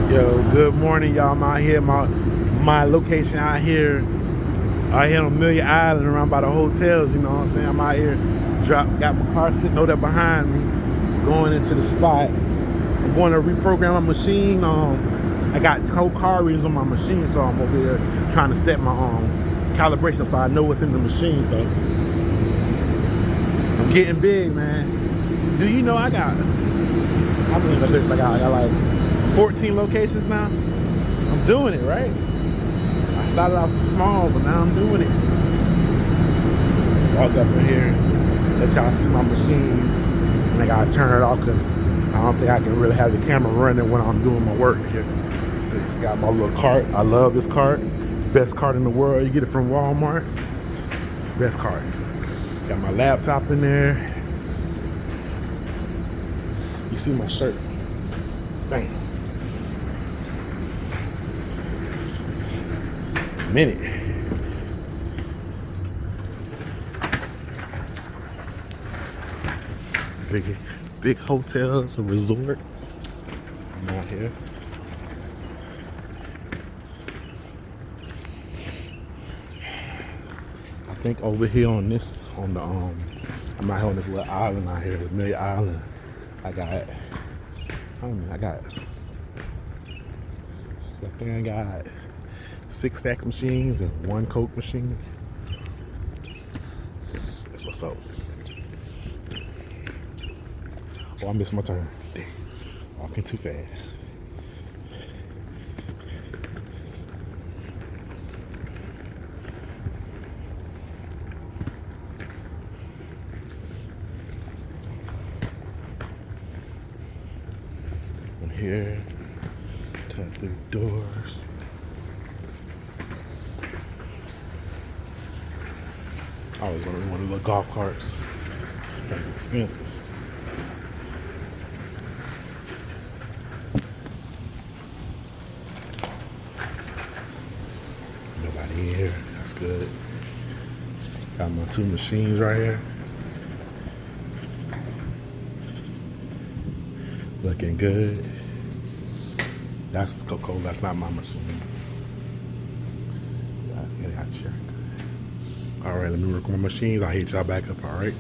Yo, good morning, y'all. I'm out here, my location out here on Amelia Island, around by the hotels. You know what I'm saying? I'm out here, got my car sitting over there behind me, going into the spot. I'm going to reprogram my machine. I got cold car readers on my machine, so I'm over here trying to set my calibration up so I know what's in the machine. So I'm getting big, man. Do you know I got? I believe at least I got like 14 locations now. I'm doing it, right? I started off small, but now I'm doing it. Walk up in here, let y'all see my machines, and I gotta turn it off because I don't think I can really have the camera running when I'm doing my work here. So got my little cart. I love this cart. Best cart in the world. You get it from Walmart. It's the best cart. Got my laptop in there. You see my shirt. Bang. Minute. Big hotels, a resort. I'm out here. I think over here on the I'm out here on this little island out here, this Amelia Island. I think I got 6 sack machines and 1 Coke machine. That's what's up. Oh, I missed my turn. Damn. Walking too fast. I'm here. Cut through doors. I always wanted one of the little golf carts. That's expensive. Nobody in here. That's good. Got my 2 machines right here. Looking good. That's Coca-Cola. That's not my machine. I got check. All right, let me work on my machines. I'll hit y'all back up. All right.